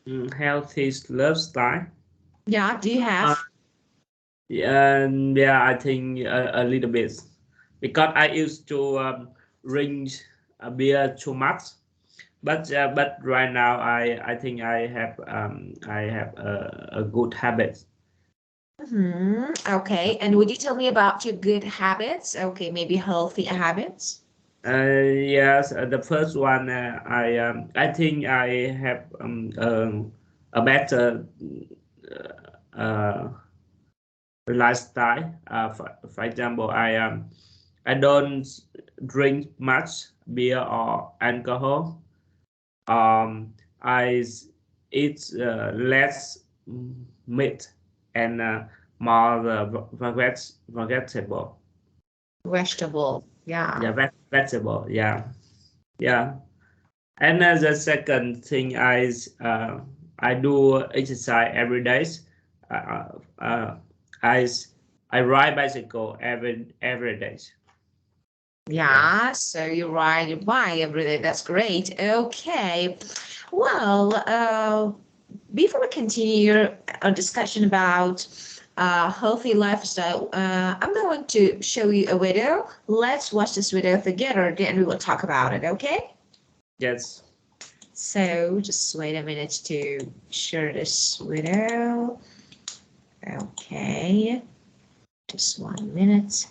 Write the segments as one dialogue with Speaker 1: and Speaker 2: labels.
Speaker 1: Healthy lifestyle.
Speaker 2: Yeah, do you
Speaker 1: Uh,
Speaker 2: have?
Speaker 1: yeah, I think a little bit because I used to drink a beer too much. But right now I think I have a good habit.
Speaker 2: Okay, and would you tell me about your good habits? Okay, maybe healthy habits.
Speaker 1: Yes, the first one I think I have a better uh, lifestyle. For example, I don't drink much beer or alcohol. I eat less meat and more vegetable.
Speaker 2: Vegetable. Yeah.
Speaker 1: Yeah, vegetable. Yeah, yeah. And the second thing I do exercise every day. Uh, uh, I I ride bicycle every day. Yeah.
Speaker 2: Yeah, so you ride your bike every day. That's great. Okay. Well, before we continue our discussion about healthy lifestyle, I'm going to show you a video. Let's watch this video together, then we will talk about it, okay?
Speaker 1: Yes.
Speaker 2: So just wait a minute to share this video. Okay, just 1 minute.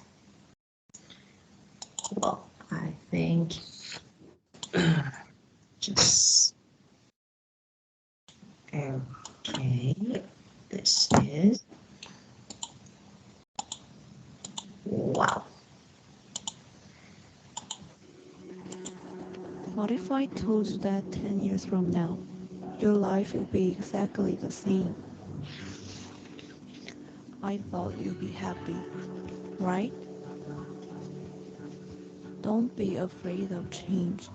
Speaker 2: Well, I think just okay. This is wow.
Speaker 3: What if I told you that 10 years from now, your life will be exactly the same? I thought you'd be happy, right? Don't be afraid of change.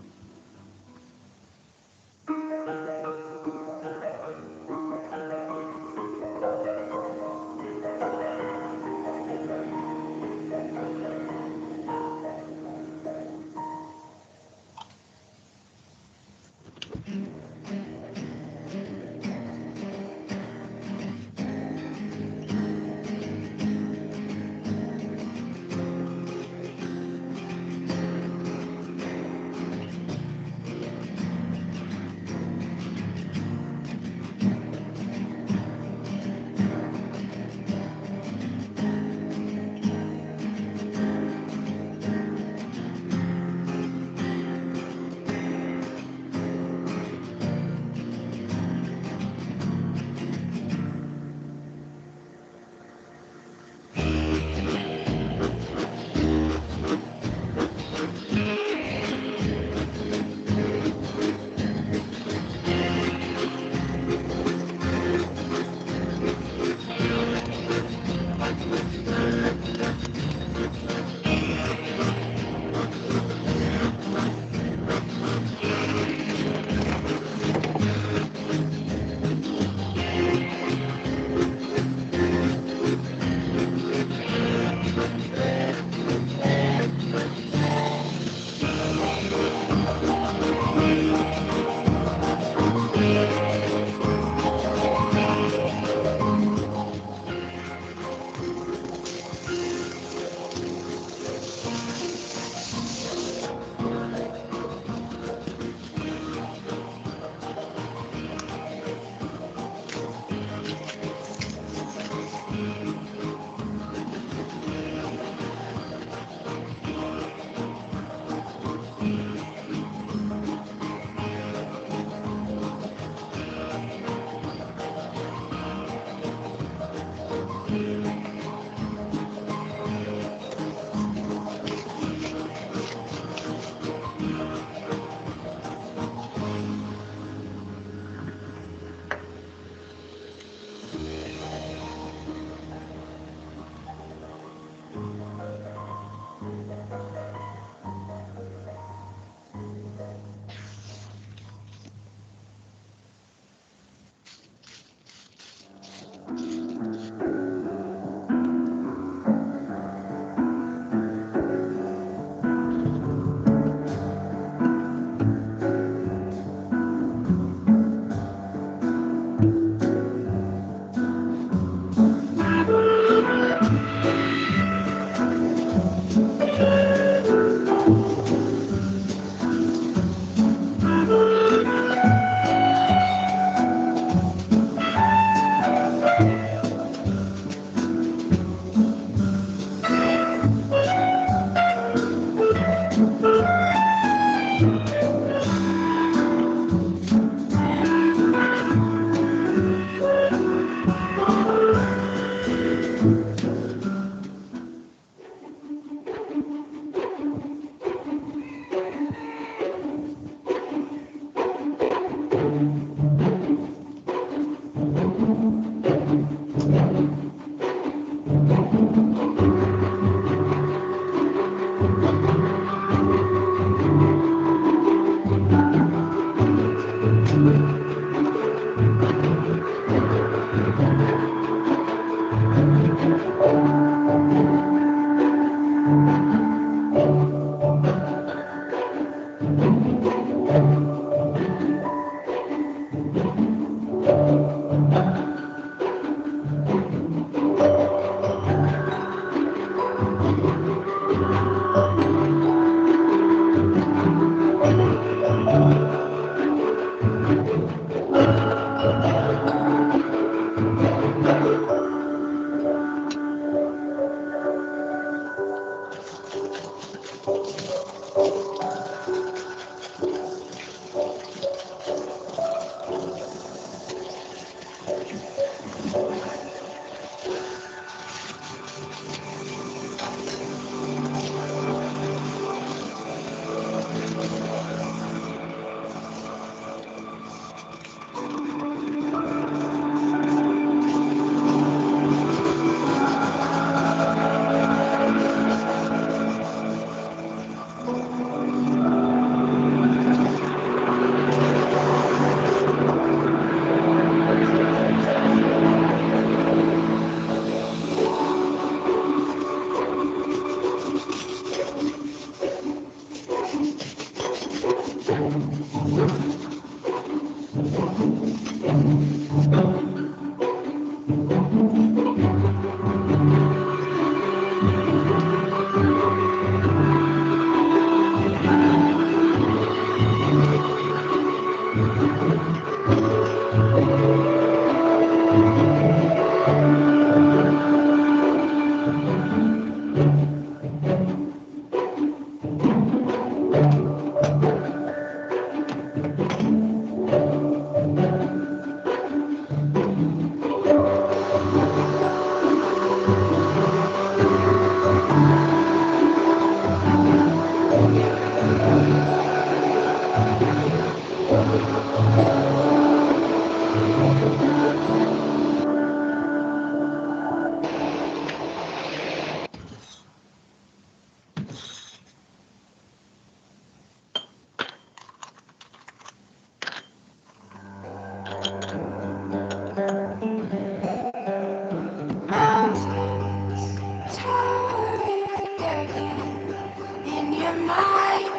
Speaker 2: In your mind,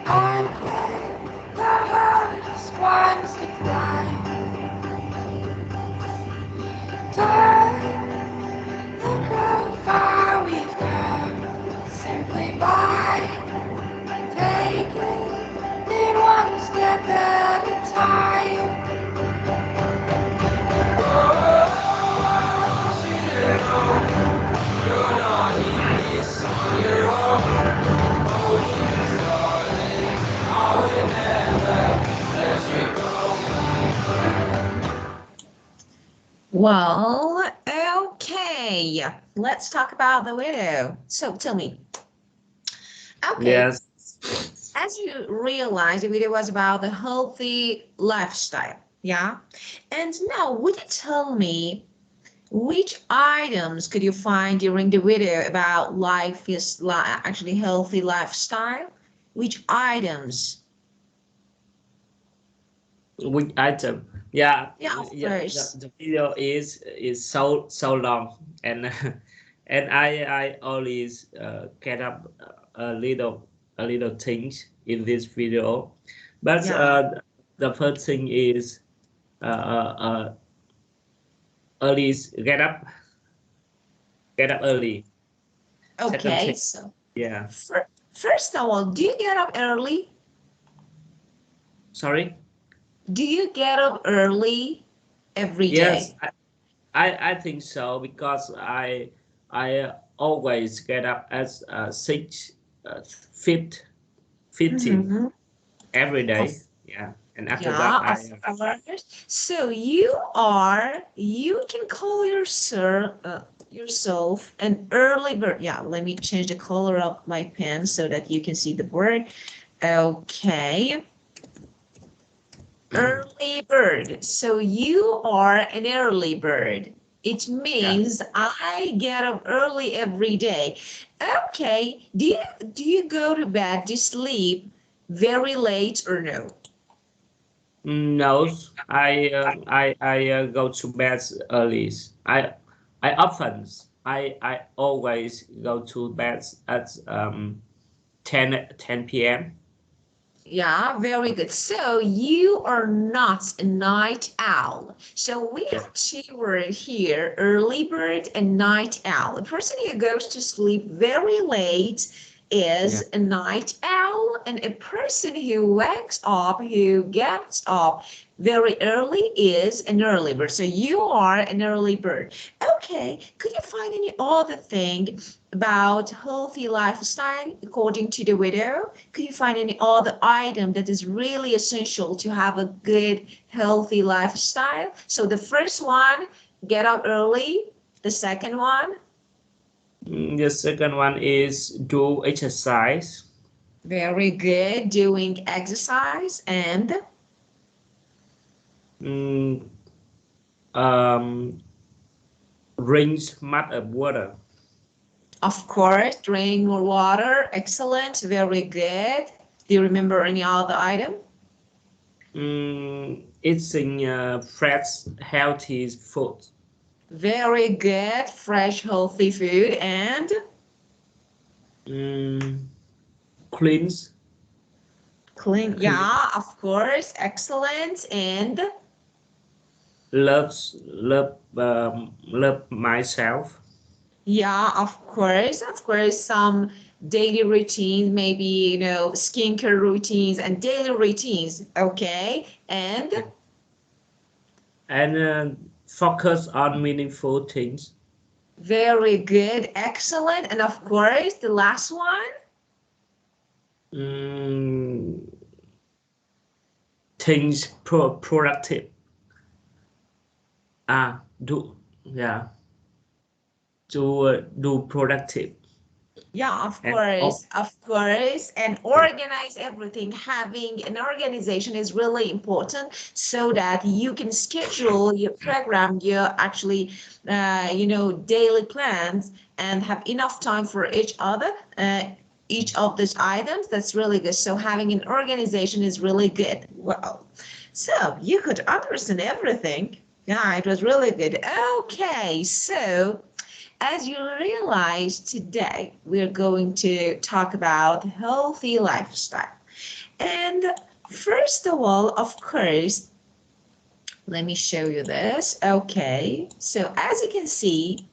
Speaker 2: I play the hardest ones to climb. Time, look how far we've come, simply by taking it one step at a time. Well, okay, let's talk about the video. So tell me, okay,
Speaker 1: Yes.
Speaker 2: as you realize, the video was about the healthy lifestyle, yeah? And now, would you tell me which items could you find during the video about life is actually healthy lifestyle? Which items?
Speaker 1: Which item? Yeah,
Speaker 2: Yeah, of
Speaker 1: yeah.
Speaker 2: course.
Speaker 1: The video is so long, and and I always get up a little things in this video, but
Speaker 2: Yeah.
Speaker 1: the first thing is early get up early. Second
Speaker 2: Okay.
Speaker 1: thing,
Speaker 2: So
Speaker 1: yeah.
Speaker 2: first of all, do you get up early?
Speaker 1: Sorry.
Speaker 2: Do you get up early every
Speaker 1: Yes,
Speaker 2: day?
Speaker 1: I think so because I always get up at 6:50
Speaker 2: Mm-hmm.
Speaker 1: every
Speaker 2: Of,
Speaker 1: day. Yeah, and after that
Speaker 2: yeah, of
Speaker 1: I
Speaker 2: course. So you can call yourself an early bird. Yeah, let me change the color of my pen so that you can see the word. Okay. Early bird. So you are an early bird. It means I get up early every day. Okay. Do you go to bed to sleep very late or no?
Speaker 1: No, I go to bed early. I often I always go to bed at 10 p.m.
Speaker 2: Yeah, very good. So you are not a night owl. So we
Speaker 1: Yeah.
Speaker 2: have two words here, early bird and night owl. A person who goes to sleep very late
Speaker 1: Yeah.
Speaker 2: is a night owl, and a person who gets up very early is an early bird. So you are an early bird. Okay, could you find any other thing about healthy lifestyle according to the widow? Could you find any other item that is really essential to have a good, healthy lifestyle? So the first one, get up early. The second one,
Speaker 1: The second one is do exercise.
Speaker 2: very good, doing exercise. And
Speaker 1: Mm, um, Rinse much of water.
Speaker 2: of course, drink more water. Excellent, very good. Do you remember any other item?
Speaker 1: Eating fresh, healthy food.
Speaker 2: Very good, fresh, healthy food. And
Speaker 1: Mm, Cleans.
Speaker 2: clean.
Speaker 1: Clean.
Speaker 2: Yeah, of course, excellent. And
Speaker 1: Love myself.
Speaker 2: yeah, of course, some daily routines, maybe, skincare routines and daily routines. Okay. And
Speaker 1: And focus on meaningful things.
Speaker 2: very good, excellent. And of course, the last one,
Speaker 1: Mm, Things productive. Do yeah. Do productive.
Speaker 2: yeah,
Speaker 1: And oh,
Speaker 2: of course, and
Speaker 1: yeah.
Speaker 2: organize everything. Having an organization is really important so that you can schedule your program, your actually, daily plans and have enough time for each of these items. That's really good. So having an organization is really good. Well, so you could understand everything. Yeah, it was really good. Okay, so as you realize today, we're going to talk about healthy lifestyle. And first of all, of course, let me show you this. Okay, so as you can see,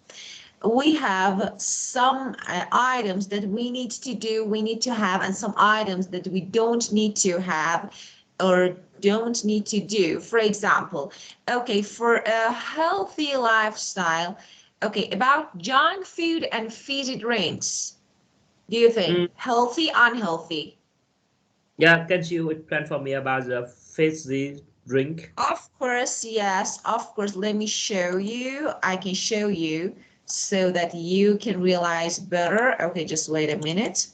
Speaker 2: we have some items that we need to do, we need to have, and some items that we don't need to have or don't need to do. For example, okay, for a healthy lifestyle, okay, about junk food and fizzy drinks, do you think
Speaker 1: Mm,
Speaker 2: healthy, unhealthy?
Speaker 1: yeah, can you explain for me about the fizzy drink?
Speaker 2: Of course, yes, of course. Let me show you. I can show you so that you can realize better. Okay, just wait a minute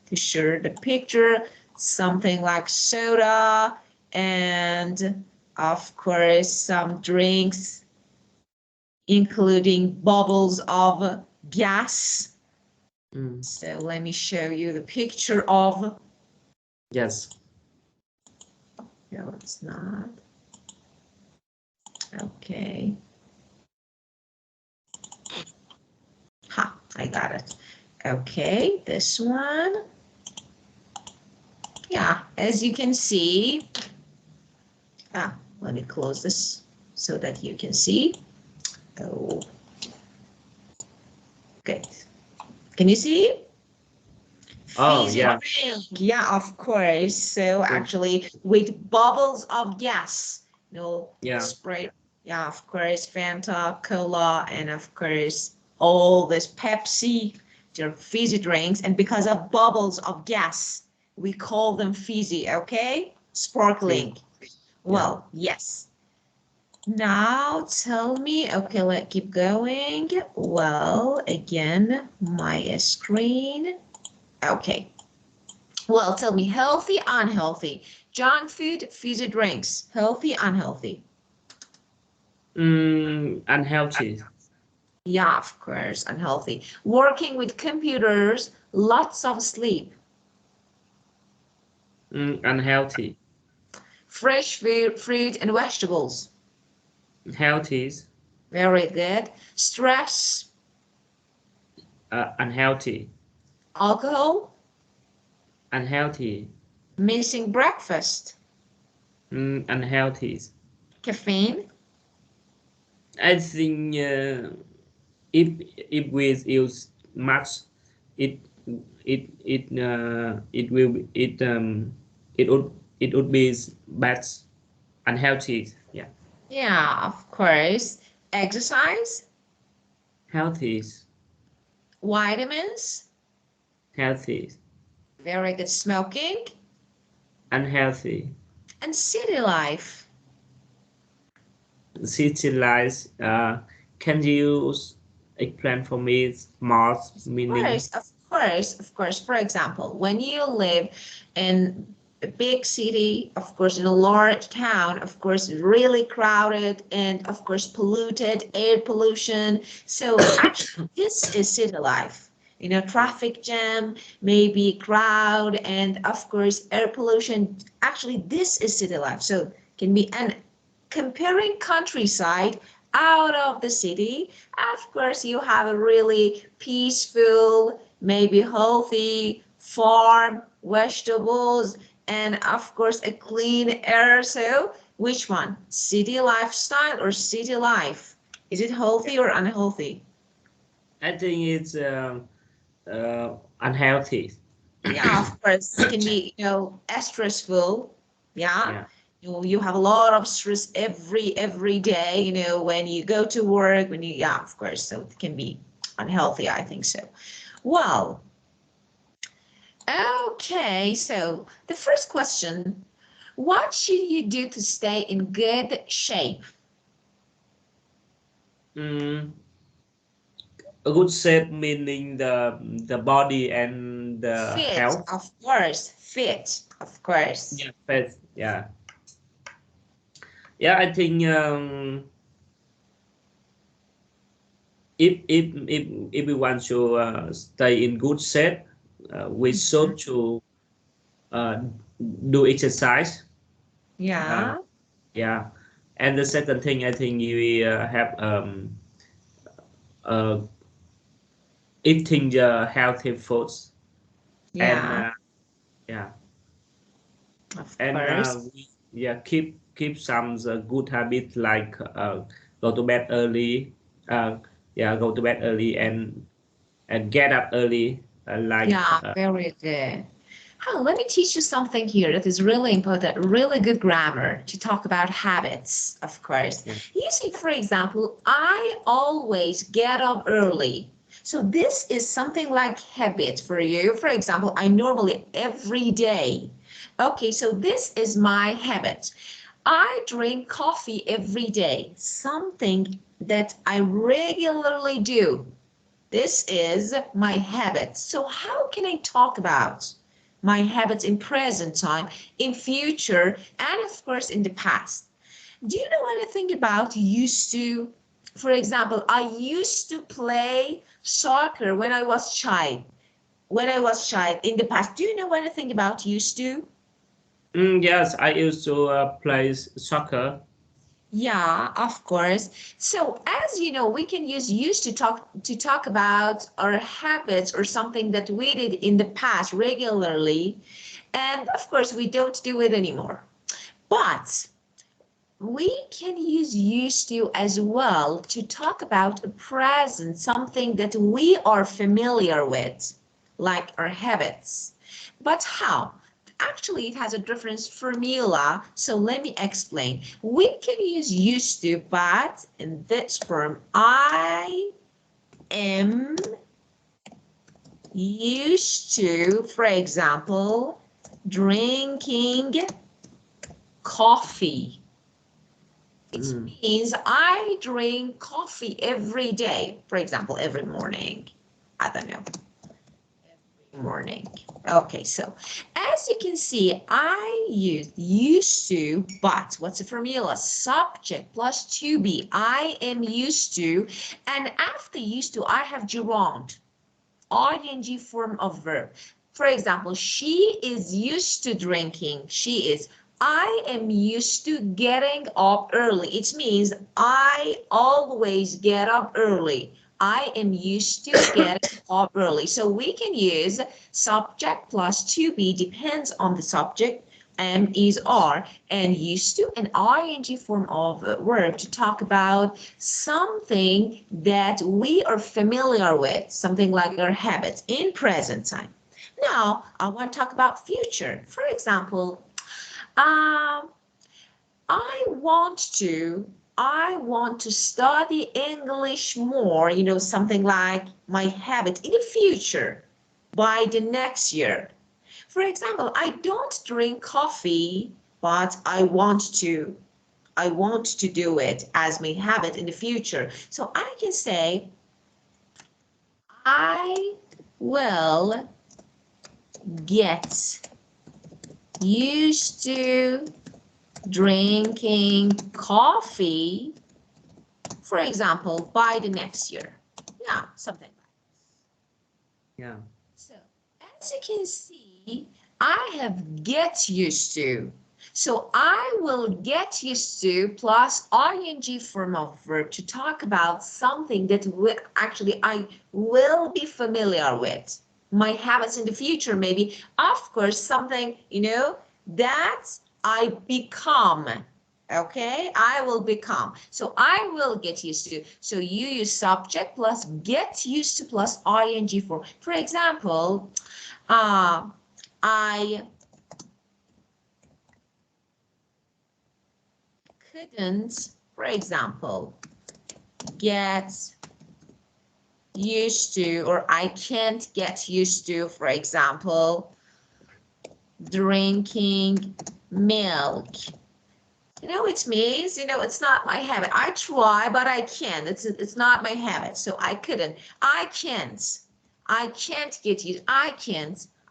Speaker 2: to share the picture. Something like soda and, of course, some drinks, including bubbles of gas.
Speaker 1: Mm,
Speaker 2: So let me show you the picture of,
Speaker 1: yes.
Speaker 2: no, it's not. Okay. Ha, I got it. Okay, this one. Yeah, as you can see, let me close this so that you can see. Oh, good. Can you see?
Speaker 1: Oh,
Speaker 2: Fizzy
Speaker 1: yeah.
Speaker 2: drink. Yeah, of course. So
Speaker 1: Mm,
Speaker 2: actually, with bubbles of gas,
Speaker 1: yeah.
Speaker 2: spray. Yeah, of course, Fanta, Cola, and of course, all this Pepsi. They're fizzy drinks, and because of bubbles of gas, we call them fizzy. Okay,
Speaker 1: Mm,
Speaker 2: sparkling.
Speaker 1: yeah.
Speaker 2: Well, yes. Now tell me, okay, let's keep going. Well, again, my screen. Okay. Well, tell me, healthy, unhealthy. Junk food, fizzy drinks, healthy, unhealthy?
Speaker 1: Unhealthy.
Speaker 2: Yeah, of course, unhealthy. Working with computers, lots of sleep.
Speaker 1: Unhealthy.
Speaker 2: Fresh food, fruit and vegetables.
Speaker 1: Healthy.
Speaker 2: Very good. Stress,
Speaker 1: Unhealthy.
Speaker 2: alcohol,
Speaker 1: Unhealthy.
Speaker 2: missing breakfast,
Speaker 1: Unhealthy.
Speaker 2: caffeine.
Speaker 1: I think if we use much, it it will be, it would be bad, unhealthy. Yeah,
Speaker 2: Yeah, of course. Exercise,
Speaker 1: healthy,
Speaker 2: vitamins.
Speaker 1: healthy,
Speaker 2: Very good. Smoking
Speaker 1: unhealthy.
Speaker 2: and city life.
Speaker 1: City life. Can you explain for me more meaning?
Speaker 2: Of course, of course. For example, when you live in a big city, of course, in a large town, of course, really crowded and of course polluted, air pollution. So actually, this is city life. You know, traffic jam, maybe crowd, and of course, air pollution. Actually, this is city life. So can be and comparing countryside out of the city, of course, you have a really peaceful, maybe healthy farm, vegetables, and of course, a clean air. So, which one? City lifestyle or city life? Is it healthy or unhealthy?
Speaker 1: I think it's unhealthy.
Speaker 2: Yeah, of course, can be, stressful. Yeah.
Speaker 1: Yeah.
Speaker 2: You have a lot of stress every day, when you go to work, yeah, of course. So it can be unhealthy, I think so. Well, okay, so the first question, what should you do to stay in good shape?
Speaker 1: Mm, a good shape meaning the body and the
Speaker 2: Fit,
Speaker 1: health.
Speaker 2: of course, fit, of course.
Speaker 1: Yeah, fit. Yeah, yeah. I think if we want to stay in good shape, we should to uh, do exercise. Uh,
Speaker 2: Yeah,
Speaker 1: yeah, and the second thing I think we have uh, eating the healthy foods and
Speaker 2: yeah,
Speaker 1: yeah,
Speaker 2: of
Speaker 1: and
Speaker 2: course.
Speaker 1: yeah, keep some good habits like go to bed early. Uh, yeah, go to bed early and get up early. Like
Speaker 2: Yeah, very good. Oh, let me teach you something here that is really important, really good grammar to talk about habits, of course.
Speaker 1: yeah.
Speaker 2: You see, for example, I always get up early. So this is something like habit for you. For example, I normally every day. Okay, so this is my habit. I drink coffee every day, something that I regularly do. This is my habit. So how can I talk about my habits in present time, in future, and of course in the past? Do you know anything about used to? For example, I used to play soccer when I was child. When I was child in the past. Do you know anything about used to?
Speaker 1: Yes, I used to play soccer.
Speaker 2: Yeah, of course. So as you know, we can use used to talk about our habits or something that we did in the past regularly. And of course, we don't do it anymore. But we can use used to as well to talk about a present, something that we are familiar with, like our habits. But how? Actually, it has a different formula. So let me explain. We can use used to, but in this form, I am used to, for example, drinking coffee. It
Speaker 1: Mm.
Speaker 2: means I drink coffee every day. For example, every morning. I don't know. morning. Okay, so as you can see, I used to, but what's the formula? Subject plus to be. I am used to, and after used to, I have gerund, ing form of verb. For example, she is used to drinking. She is. I am used to getting up early. It means I always get up early. I am used to getting up early. So we can use subject plus to be, depends on the subject, am, is, are, and used to an ing form of verb to talk about something that we are familiar with, something like our habits in present time. Now, I want to talk about future. For example, I want to study English more, something like my habit in the future by the next year. For example, I don't drink coffee, but I want to do it as my habit in the future. So I can say, I will get used to drinking coffee, for example, by the next year. Yeah, something like that.
Speaker 1: Yeah.
Speaker 2: So as you can see, I have get used to. So I will get used to plus ing form of verb to talk about something that I will be familiar with. My habits in the future, maybe, of course, something, that I become. Okay, I will become. So I will get used to. So you use subject plus get used to plus ing form. For example, I couldn't, for example, get used to, or I can't get used to, for example, drinking milk. It means, it's not my habit. I try, but I can't. It's not my habit. So I couldn't. I can't get used.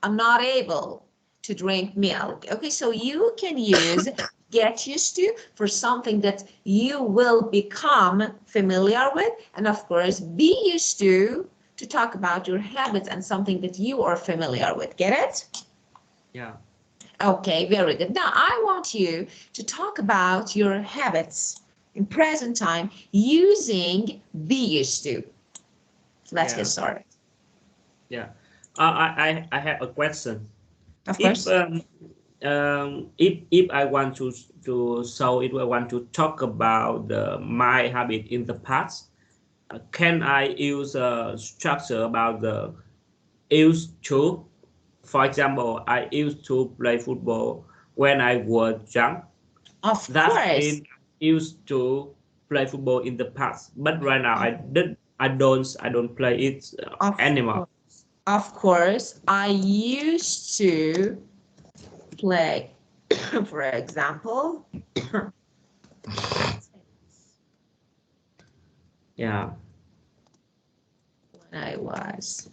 Speaker 2: I'm not able to drink milk. Okay, so you can use get used to for something that you will become familiar with, and of course be used to talk about your habits and something that you are familiar with. Get it?
Speaker 1: Yeah.
Speaker 2: Okay, very good. Now I want you to talk about your habits in present time using be used to. Let's get started.
Speaker 1: Yeah. I have a question.
Speaker 2: Of course.
Speaker 1: If I want if I want to talk about my habit in the past, can I use a structure about the used to? For example, I used to play football when I was young.
Speaker 2: Of
Speaker 1: That
Speaker 2: course.
Speaker 1: means used to play football in the past, but right now I don't play it anymore.
Speaker 2: Of course, I used to play, for example.
Speaker 1: Yeah.
Speaker 2: When I was,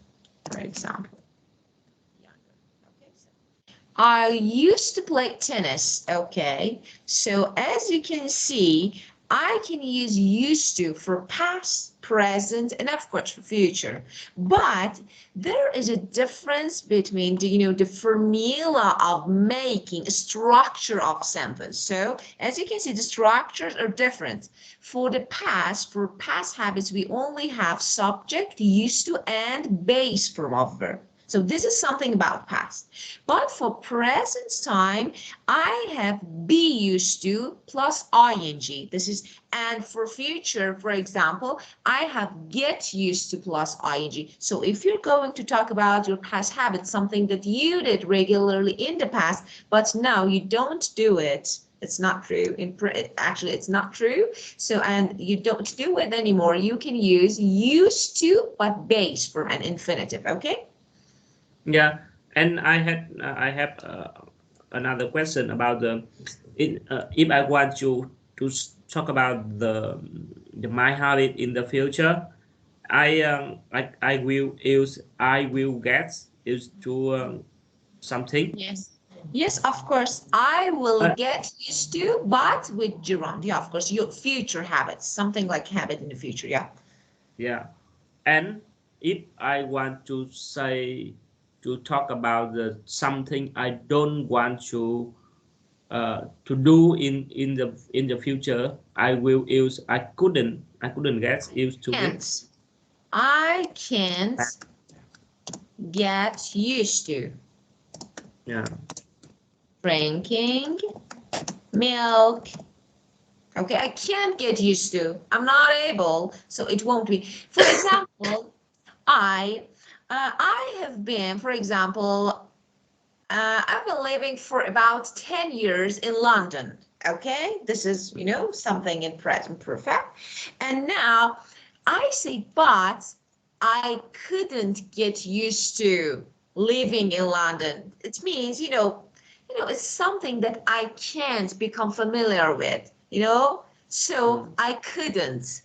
Speaker 2: for example, younger. Okay, so I used to play tennis. Okay, so as you can see, I can use used to for past, present, and of course for future. But there is a difference between the formula of making a structure of sentence. So as you can see, the structures are different. For past habits, we only have subject, used to, and base form of verb. So this is something about past. But for present time, I have be used to plus ing. This is, and for future, for example, I have get used to plus ing. So if you're going to talk about your past habits, something that you did regularly in the past, but now you don't do it, it's not true. Actually, it's not true. So, and you don't do it anymore. You can use used to, but base for an infinitive. Okay.
Speaker 1: Yeah, and I have another question about if I want to talk about the my habit in the future, I will use I will get used to something.
Speaker 2: Yes. Yes, of course. I will
Speaker 1: Uh,
Speaker 2: get used to, but with gerund. Yeah, of course. Your future habits, something like habit in the future. Yeah.
Speaker 1: yeah. And if I want to say to talk about the something I don't want to do in the future, I will use I couldn't get used to it.
Speaker 2: Can't. I can't get used to
Speaker 1: Yeah.
Speaker 2: drinking milk. Okay, I can't get used to. I'm not able, so it won't be. For example, I have been, for example, I've been living for about 10 years in London. Okay, this is, something in present perfect. And now I say, but I couldn't get used to living in London. It means, it's something that I can't become familiar with. So
Speaker 1: Mm.
Speaker 2: I couldn't.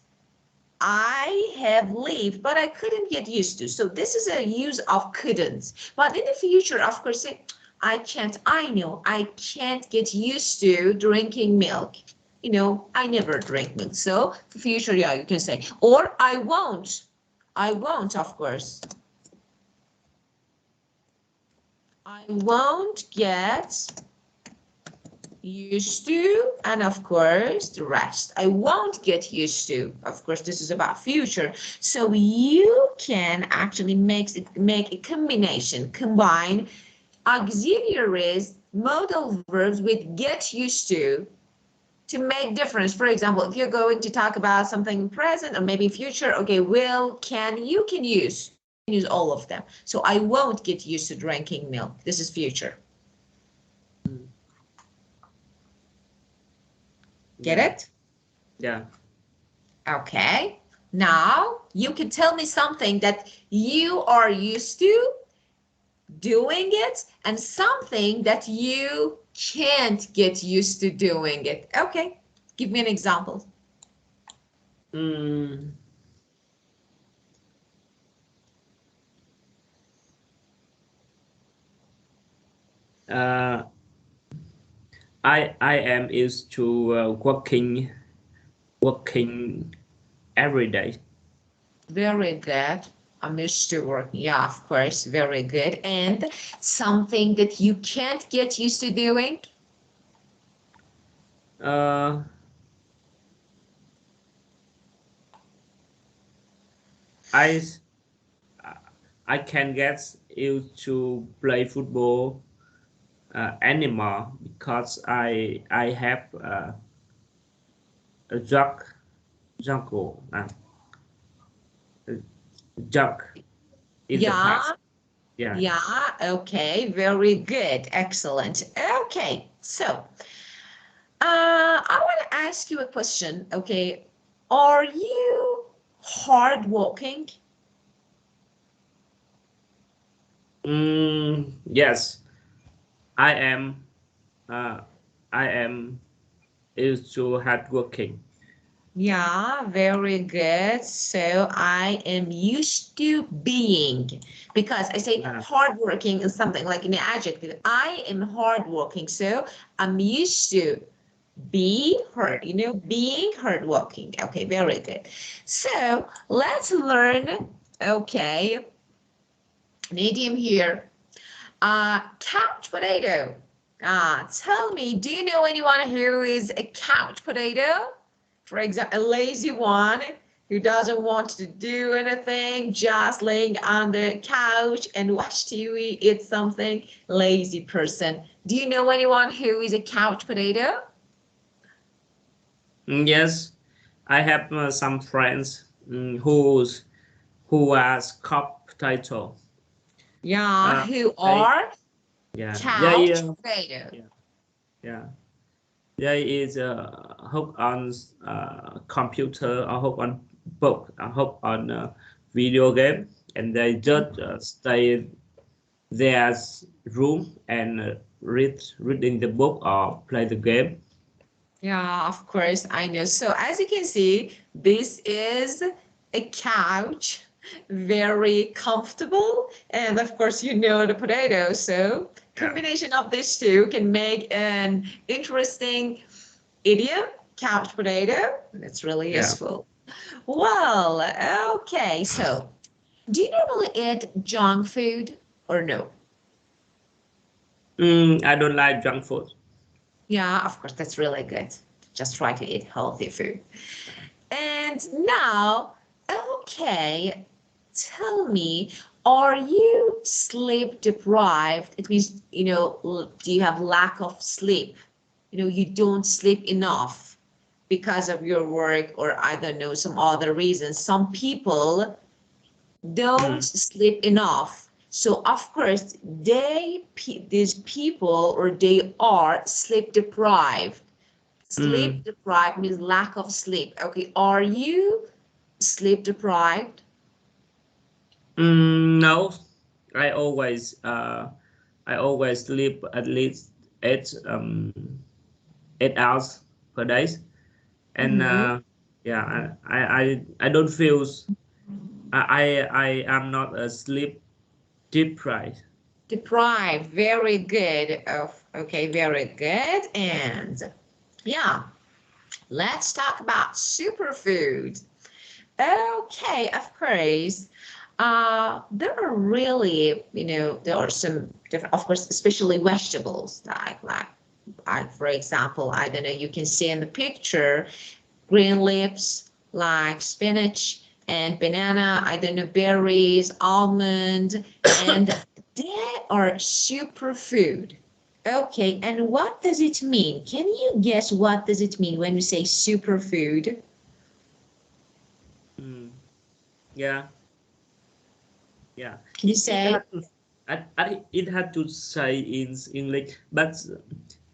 Speaker 2: I have lived, but I couldn't get used to. So this is a use of couldn't. But in the future, of course, I can't. I know I can't get used to drinking milk. I never drink milk. So for future, yeah, you can say, or I won't. I won't, of course. I won't get used to, and of course the rest I won't get used to. Of course, this is about future, so you can actually make a combine auxiliaries modal verbs with get used to make difference. For example, if you're going to talk about something present or maybe future, okay, will, can, you can use all of them. So I won't get used to drinking milk. This is future.
Speaker 1: Mm.
Speaker 2: Get
Speaker 1: Yeah.
Speaker 2: it?
Speaker 1: Yeah.
Speaker 2: Okay. Now you can tell me something that you are used to doing it and something that you can't get used to doing it. Okay. Give me an example.
Speaker 1: Mm. Uh, I am used to working every day.
Speaker 2: Very good. I'm used to working. Yeah, of course. Very good. And something that you can't get used to doing?
Speaker 1: Uh, I I can get used to play football anymore because I have a juggle jug in the
Speaker 2: Yeah.
Speaker 1: past. Yeah.
Speaker 2: Yeah. Okay. Very good. Excellent. Okay. So, I want to ask you a question. Okay. Are you hardworking?
Speaker 1: Yes, I am. Uh, I am used to hard working.
Speaker 2: Yeah, very good. So I am used to being, because I say
Speaker 1: Uh,
Speaker 2: hardworking is something like an adjective. I am hardworking. So I'm used to being hardworking. Okay, very good. So let's learn. Okay, an idiom here. Couch potato. Tell me, do you know anyone who is a couch potato? For example, a lazy one who doesn't want to do anything, just laying on the couch and watch TV, eat something. Lazy person. Do you know anyone who is a couch potato?
Speaker 1: yes, I have some friends who has cop title.
Speaker 2: Yeah,
Speaker 1: Uh,
Speaker 2: who
Speaker 1: they
Speaker 2: are
Speaker 1: yeah
Speaker 2: couch potato.
Speaker 1: yeah yeah they is hooked on computer or hooked on book or hooked on video game, and they just stay their room and reading the book or play the game.
Speaker 2: Yeah, of course, I know. So as you can see, this is a couch very comfortable, and of course you know the potato, so combination of these two can make an interesting idiom, couch potato. That's really useful. Well, okay, so do you normally eat junk food or no?
Speaker 1: I don't like junk food.
Speaker 2: Yeah, of course, that's really good. Just try to eat healthy food. And now, okay, tell me, are you sleep deprived? It means, do you have lack of sleep? You don't sleep enough because of your work or I don't know, some other reasons. Some people don't sleep enough. So of course, these people or they are sleep deprived. Sleep deprived means lack of sleep. Okay, are you sleep deprived?
Speaker 1: No, I always uh, I always sleep at least 8 hours per day, and
Speaker 2: Mm-hmm.
Speaker 1: yeah, I don't feel I am not a sleep deprived.
Speaker 2: Deprived, very good. Okay, very good. And yeah, let's talk about superfood. Okay, of course. There are really, there are some different, of course, especially vegetables like for example, I don't know, you can see in the picture green leaves like spinach and banana, I don't know, berries, almond, and they are superfood. Okay, and what does it mean? Can you guess what does it mean when we say superfood?
Speaker 1: Mm, yeah, yeah.
Speaker 2: Can you
Speaker 1: It
Speaker 2: say?
Speaker 1: had to it had to say in English, but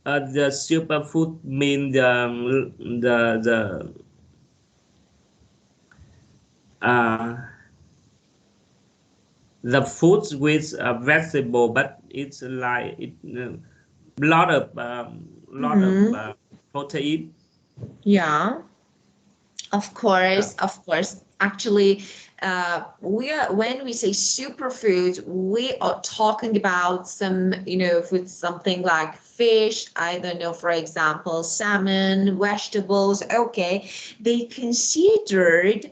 Speaker 1: the superfood mean uh, the foods with vegetable, but it's like it lot of
Speaker 2: Hmm.
Speaker 1: protein.
Speaker 2: Yeah,
Speaker 1: Uh,
Speaker 2: of course. Actually, when we say superfoods, we are talking about some, food, something like fish. I don't know, for example, salmon, vegetables. Okay, they considered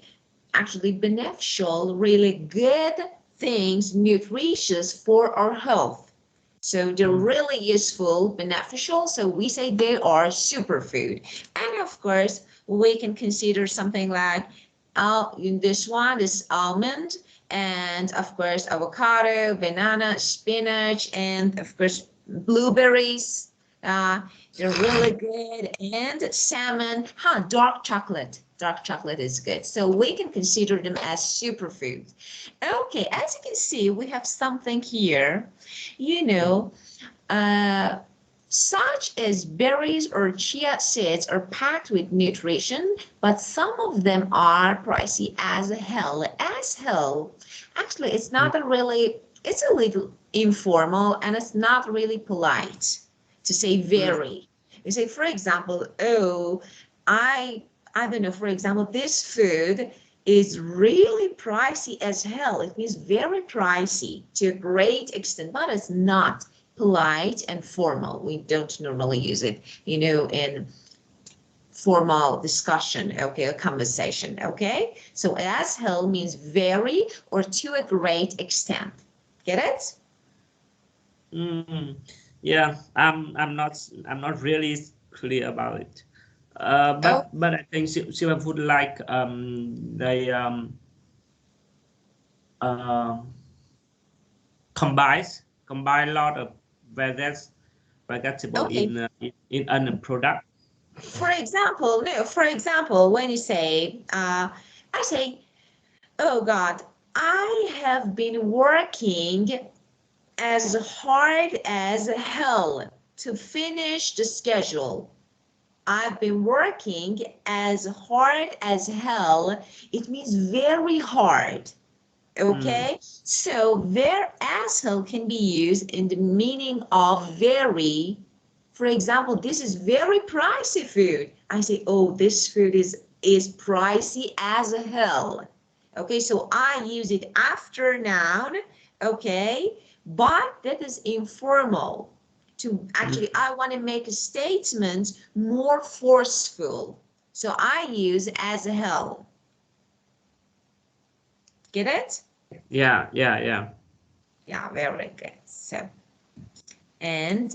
Speaker 2: actually beneficial, really good things, nutritious for our health. So they're
Speaker 1: mm,
Speaker 2: really useful, beneficial. So we say they are superfood. And of course, we can consider something like in this one is almond, and of course avocado, banana, spinach, and of course blueberries. Uh, they're really good. And salmon, dark chocolate. Dark chocolate is good. So we can consider them as superfoods. Okay, as you can see, we have something here, you know, uh, such as berries or chia seeds are packed with nutrition, but some of them are pricey as hell. As hell. Actually, it's
Speaker 1: mm,
Speaker 2: not a really, it's a little informal and it's not really polite to say
Speaker 1: mm,
Speaker 2: very. You say, for example, oh, I I don't know, for example, this food is really pricey as hell. It means very pricey to a great extent, but it's not polite and formal. We don't normally use it, in formal discussion, okay, a conversation, okay? So as hell means very or to a great extent. Get it?
Speaker 1: mm. Yeah, I'm not really clear about it.
Speaker 2: Oh,
Speaker 1: But I think superfood like they uh, combine a lot of vegetable
Speaker 2: okay.
Speaker 1: in a product.
Speaker 2: For example, no, for example, when you say, I say, oh God, I have been working as hard as hell to finish the schedule. I've been working as hard as hell. It means very hard.
Speaker 1: Mm,
Speaker 2: Okay? So their asshole can be used in the meaning of very. For example, this is very pricey food. I say, oh, this food is pricey as hell. Okay, so I use it after noun, okay, but that is informal. To actually, I want to make a statement more forceful. So I use as hell. Get it?
Speaker 1: Yeah, yeah, yeah.
Speaker 2: Yeah, very good. So, and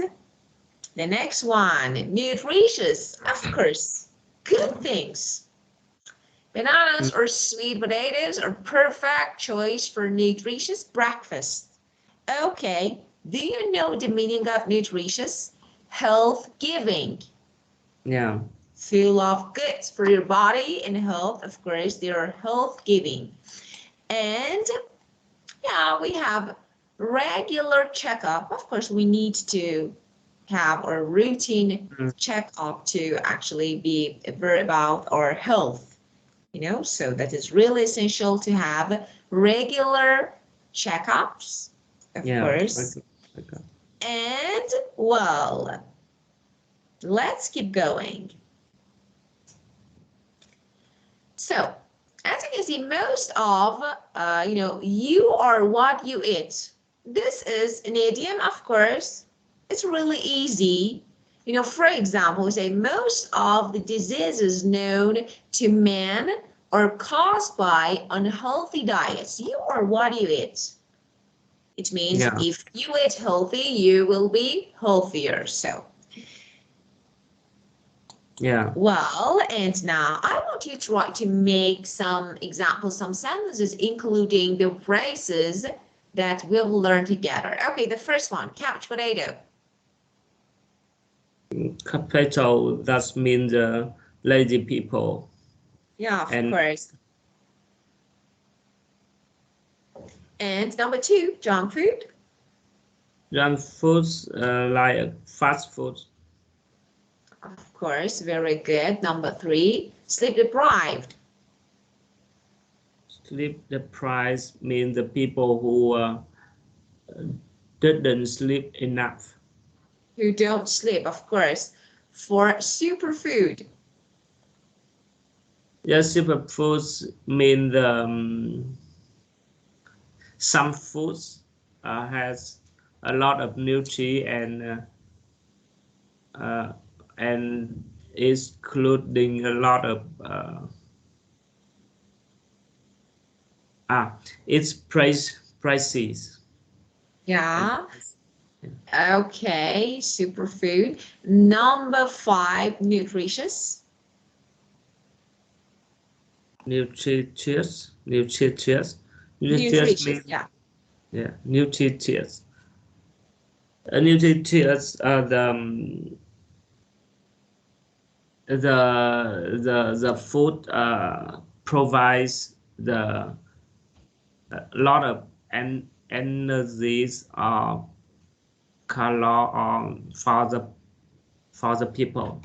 Speaker 2: the next one, nutritious, of course, good things. Bananas or sweet potatoes are perfect choice for nutritious breakfast. Okay, do you know the meaning of nutritious? Health giving.
Speaker 1: Yeah.
Speaker 2: Full of goods for your body and health. Of course, they are health giving. And yeah, we have regular checkup. Of course, we need to have a routine checkup to actually be aware about our health, you know, so that is really essential to have regular checkups, of
Speaker 1: Yeah.
Speaker 2: course.
Speaker 1: Okay.
Speaker 2: And well, let's keep going. So, as you can see, most of, you are what you eat. This is an idiom, of course. It's really easy. You know, for example, we say most of the diseases known to man are caused by unhealthy diets. You are what you eat. It means
Speaker 1: Yeah.
Speaker 2: if you eat healthy, you will be healthier. So,
Speaker 1: Yeah.
Speaker 2: well, and now I want you to try to make some examples, some sentences, including the phrases that we'll learn together. Okay, the first one, couch potato.
Speaker 1: Capital, that means lazy people.
Speaker 2: Yeah, of
Speaker 1: And
Speaker 2: course. And number two, junk food.
Speaker 1: junk foods like fast food.
Speaker 2: Of course, very good. Number three, sleep deprived.
Speaker 1: Sleep deprived means the people who didn't sleep enough.
Speaker 2: Who don't sleep, of course. For superfood.
Speaker 1: Yes, superfoods mean some foods has a lot of nutrient uh, and is including a lot of it's prices. And
Speaker 2: Yeah. Okay, superfood. Number five, nutritious.
Speaker 1: nutritious
Speaker 2: Nutritious,
Speaker 1: means
Speaker 2: yeah.
Speaker 1: yeah nutritious. Nutritious are the food provides the a lot of energies or color for the people.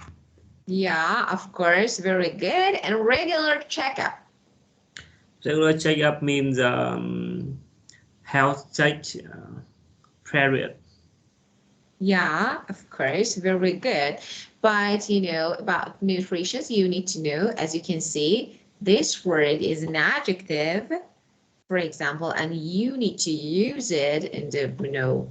Speaker 2: Yeah, of course, very good. And regular checkup.
Speaker 1: Regular checkup means health check period.
Speaker 2: Yeah, of course, very good. But you know, about nutritious, you need to know, as you can see, this word is an adjective, for example, and you need to use it in the,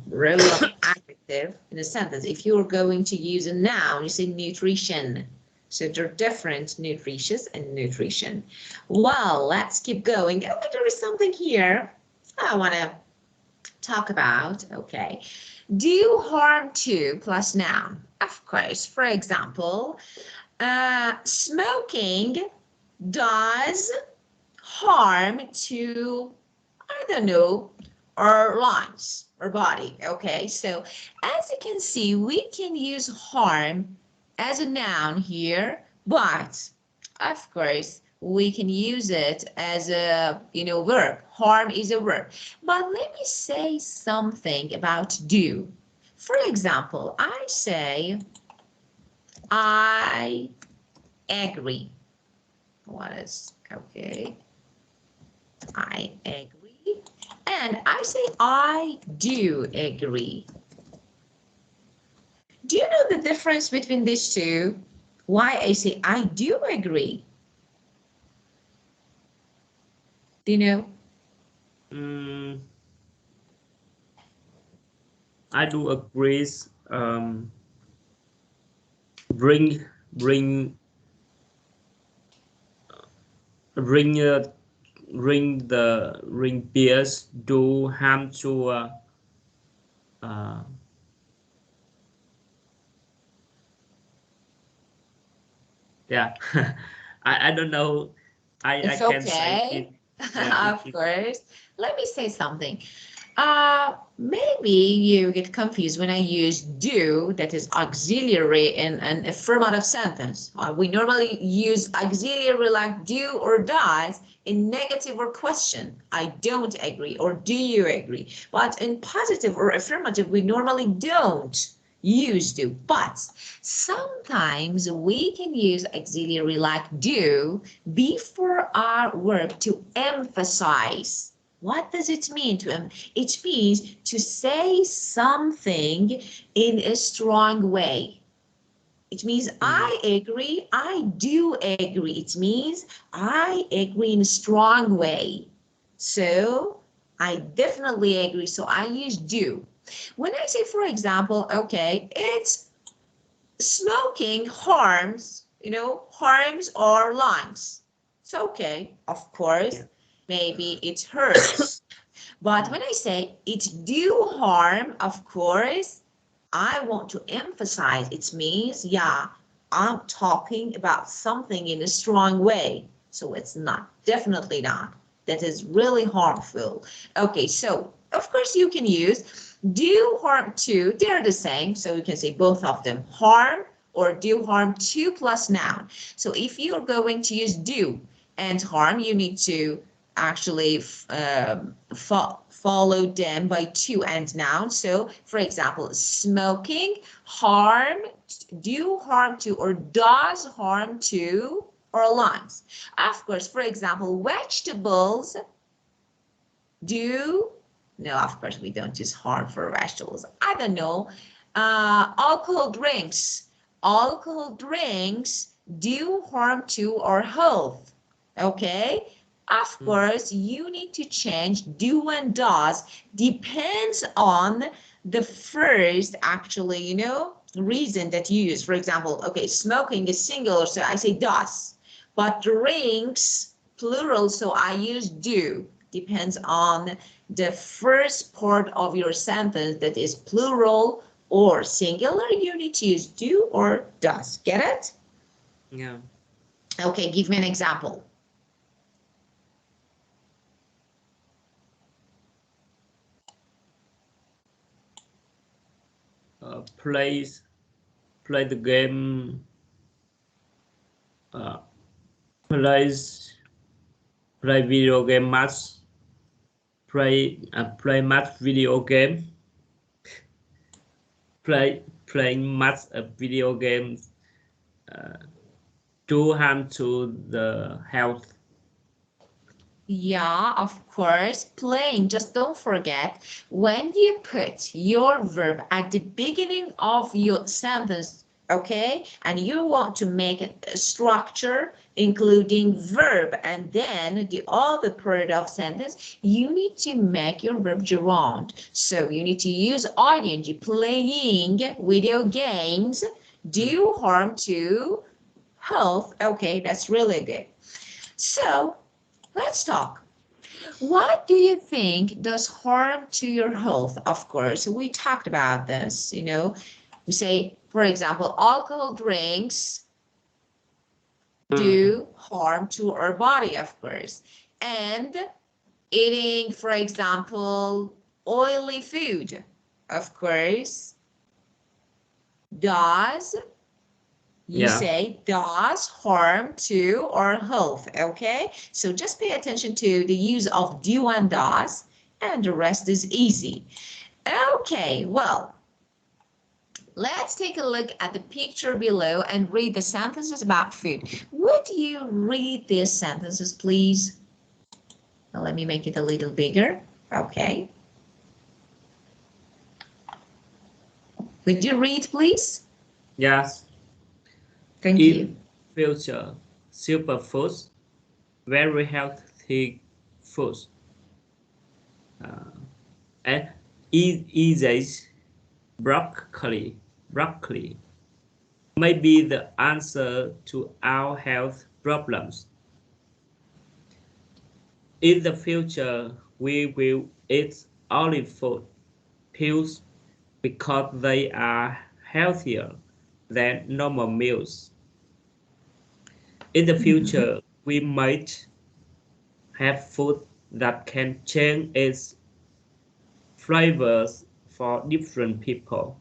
Speaker 2: role of adjective in a sentence. If you're going to use a noun, you say nutrition. So they're different, nutritious and nutrition. Well, let's keep going. Oh, there is something here I want to talk about. Okay. Do harm to plus noun. Of course, for example, smoking does harm to, I don't know, our lungs or body. Okay, so as you can see, we can use harm as a noun here, but of course, we can use it as a, verb. Harm is a verb. But let me say something about do. For example, I say, I agree. What is, okay. I agree. And I say I do agree. Do you know the difference between these two? Why I say I do agree? Do you know?
Speaker 1: I do agree. Bring ring beers do harm to yeah. I don't know. I
Speaker 2: It's
Speaker 1: can say it.
Speaker 2: okay.
Speaker 1: Yeah,
Speaker 2: Of course. Let me say something. Maybe you get confused when I use do, that is auxiliary in an affirmative sentence. We normally use auxiliary like do or does in negative or question. I don't agree, or do you agree? But in positive or affirmative, we normally don't use do. But sometimes we can use auxiliary like do before our verb to emphasize. What does it mean to him? It means to say something in a strong way. It means I agree, I do agree. It means I agree in a strong way. So I definitely agree. So I use do. When I say, for example, okay, it's smoking harms, harms our lungs. It's okay, of course. Maybe it hurts. But when I say it do harm, of course, I want to emphasize it means, yeah, I'm talking about something in a strong way. So it's not, definitely not. That is really harmful. Okay, so of course you can use do harm to, they're the same. So you can say both of them, harm or do harm to plus noun. So if you're going to use do and harm, you need to actually follow them by to and noun. So for example, smoking do harm to or does harm to our lungs. Of course, for example, vegetables do, no, of course we don't use harm for vegetables. I don't know, alcohol drinks do harm to our health. Okay, of course, you need to change do and does, depends on the first, actually, reason that you use. For example, okay, smoking is singular, so I say does, but drinks, plural, so I use do. Depends on the first part of your sentence that is plural or singular, you need to use do or does. Get it?
Speaker 1: Yeah.
Speaker 2: Okay, give me an example.
Speaker 1: Play the game. Play video game much. Play much video game. Playing much video games do harm to the health.
Speaker 2: Yeah, of course, playing. Just don't forget, when you put your verb at the beginning of your sentence, okay, and you want to make a structure including verb and then the other part of sentence, you need to make your verb gerund. So you need to use ing, playing video games do harm to health. Okay, that's really good. So let's talk. What do you think does harm to your health? Of course, we talked about this, we say, for example, alcohol drinks do harm to our body, of course. And eating, for example, oily food, of course, does say does harm to our health. Okay, so just pay attention to the use of do and does, and the rest is easy. Okay, well, let's take a look at the picture below and read the sentences about food. Would you read these sentences, please? Now, let me make it a little bigger. Okay, would you read, please?
Speaker 1: Yes.
Speaker 2: Thank you.
Speaker 1: Future superfoods, very healthy foods. And easy broccoli may be the answer to our health problems. In the future, we will eat olive food pills because they are healthier than normal meals. In the future, we might have food that can change its flavors for different people.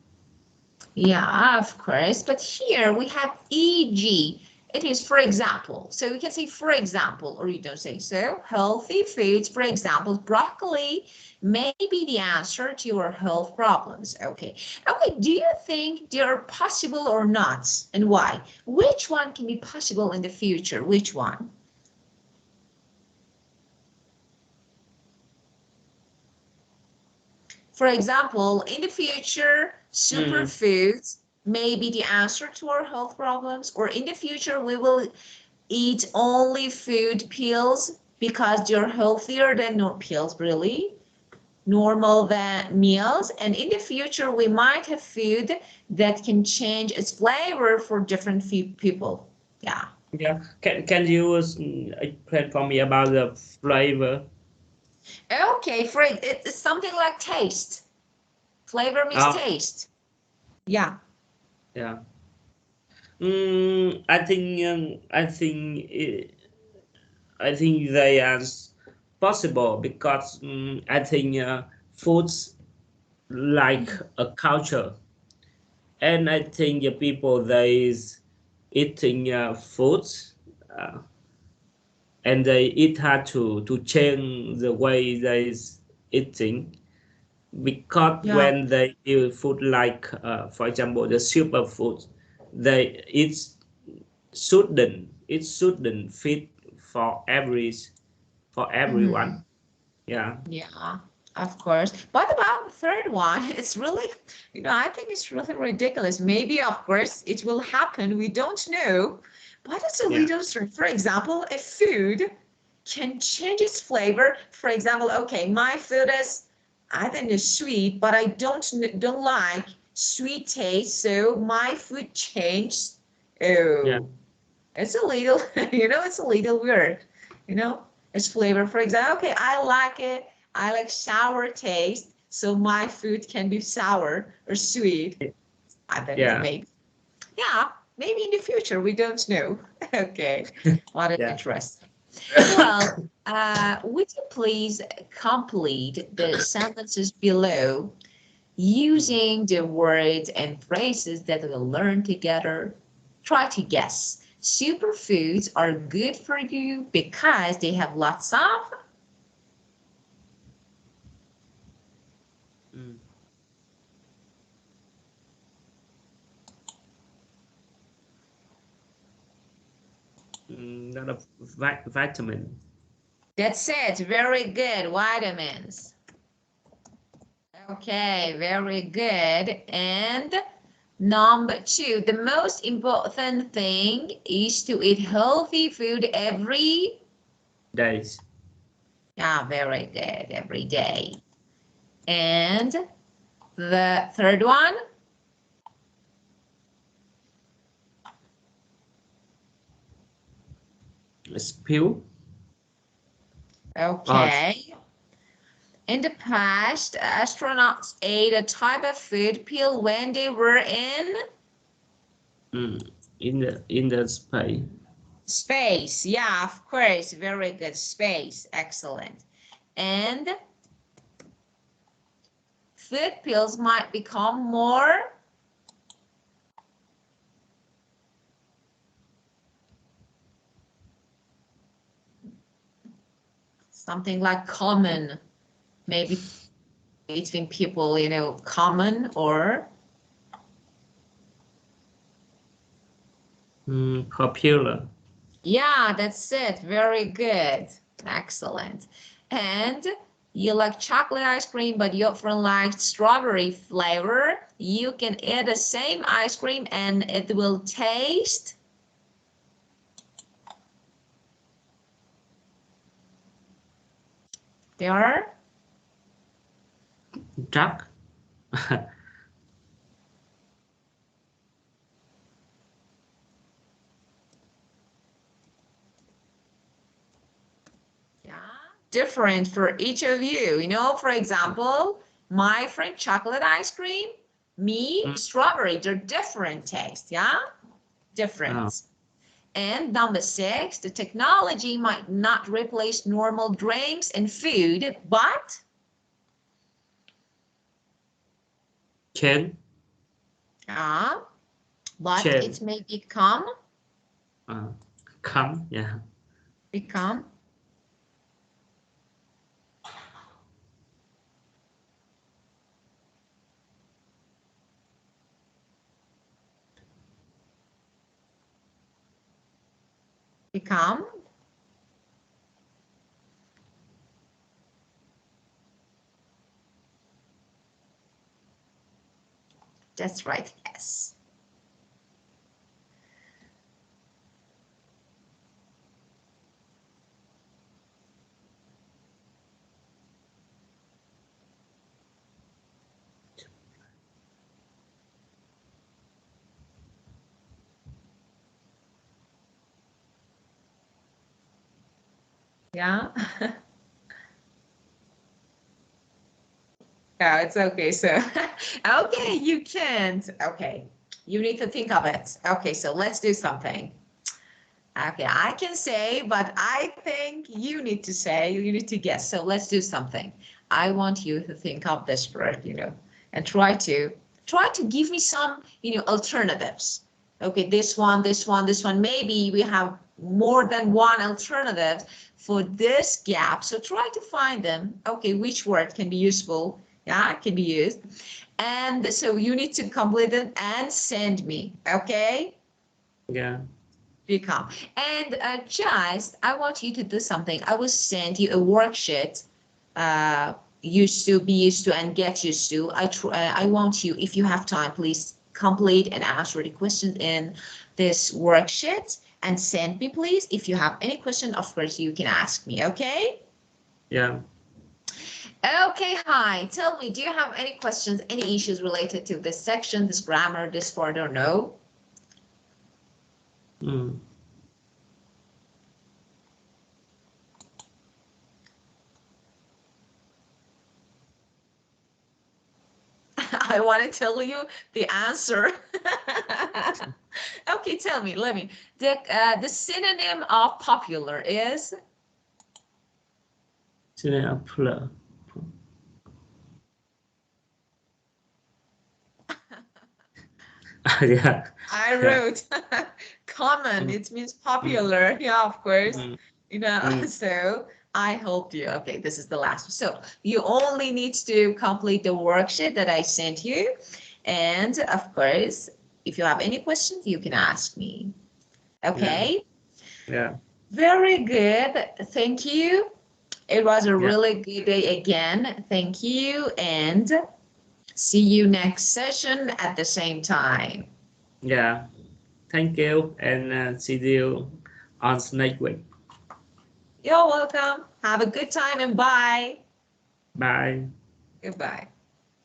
Speaker 2: Yeah, of course. But here we have e.g. It is for example. So we can say for example, or you don't say so. Healthy foods, for example, broccoli may be the answer to your health problems. Okay. Okay, do you think they are possible or not? And why? Which one can be possible in the future? Which one? For example, in the future, superfoods may be the answer to our health problems, or in the future, we will eat only food pills because they're healthier than no pills, really, normal than meals. And in the future, we might have food that can change its flavor for different people. Yeah.
Speaker 1: Yeah. Can you explain for me about the flavor?
Speaker 2: Okay, for it's something like taste. Flavor means taste. Yeah.
Speaker 1: Yeah. I think they are possible because I think foods like a culture, and I think the people they is eating foods, and they eat hard to change the way they is eating, because
Speaker 2: Yeah.
Speaker 1: when they eat food like for example the superfood, they it shouldn't fit for everyone. Yeah.
Speaker 2: Yeah, of course. What about the third one? It's really, I think it's really ridiculous. Maybe, of course, it will happen. We don't know. But it's a
Speaker 1: Yeah.
Speaker 2: little strange. For example, a food can change its flavor. For example, okay, my food is, I think it's sweet, but I don't like sweet taste, so my food changed.
Speaker 1: Yeah.
Speaker 2: Oh, it's a little, it's a little weird, you know, it's flavor. For example, okay, I like it. I like sour taste, so my food can be sour or sweet. I don't know,
Speaker 1: Yeah.
Speaker 2: maybe. Yeah, maybe in the future, we don't know. Okay, what an
Speaker 1: Yeah.
Speaker 2: interesting. Well, would you please complete the sentences below using the words and phrases that we'll learn together? Try to guess. Superfoods are good for you because they have lots of.
Speaker 1: Mm. Lot of vitamin.
Speaker 2: That's it. Very good. Vitamins. Okay, very good. And number two, the most important thing is to eat healthy food every.
Speaker 1: Days.
Speaker 2: Yeah, very good. Every day. And the third one.
Speaker 1: Spill.
Speaker 2: Okay. In the past, astronauts ate a type of food pill when they were in
Speaker 1: Mm, in the space.
Speaker 2: space. Yeah, of course. Very good. Space. Excellent. And food pills might become more something like common, maybe between people, common or
Speaker 1: Popular.
Speaker 2: yeah, that's it. Very good. Excellent. And you like chocolate ice cream, but your friend likes strawberry flavor. You can eat the same ice cream and it will taste. They are
Speaker 1: truck.
Speaker 2: different for each of you. You know, for example, my friend chocolate ice cream, me strawberry, they're different taste, yeah? Different. And number 6, the technology might not replace normal drinks and food, but
Speaker 1: Change.
Speaker 2: But
Speaker 1: Change.
Speaker 2: it may become
Speaker 1: Come, yeah.
Speaker 2: Become That's right, yes. Yeah. No, it's okay. So, okay, you can't. Okay, you need to think of it. Okay, so let's do something. Okay, I can say, but I think you need to say, you need to guess. So let's do something. I want you to think of this word, and try to give me some, alternatives. Okay, this one, this one, this one. Maybe we have more than one alternative for this gap. So try to find them. Okay, which word can be useful? Yeah, it can be used. And so you need to complete it and send me. Okay?
Speaker 1: Yeah.
Speaker 2: Become. And just, I want you to do something. I will send you a worksheet. Used to, be used to, and get used to. I want you, if you have time, please complete and answer the questions in this worksheet and send me, please. If you have any question, of course, you can ask me, okay?
Speaker 1: Yeah.
Speaker 2: Okay, hi. Tell me, do you have any questions, any issues related to this section, this grammar, this part, or no? I want to tell you the answer. Okay, tell me, let me. The synonym of popular is?
Speaker 1: Synonym popular. Yeah.
Speaker 2: I wrote common. It means popular. Yeah, of course. So I helped you. Okay, this is the last one. So you only need to complete the worksheet that I sent you. And of course, if you have any questions, you can ask me. Okay?
Speaker 1: Yeah.
Speaker 2: Very good. Thank you. It was a really good day again. Thank you. And see you next session at the same time.
Speaker 1: Yeah. Thank you, and see you on next week.
Speaker 2: You're welcome. Have a good time and bye.
Speaker 1: Bye.
Speaker 2: Goodbye.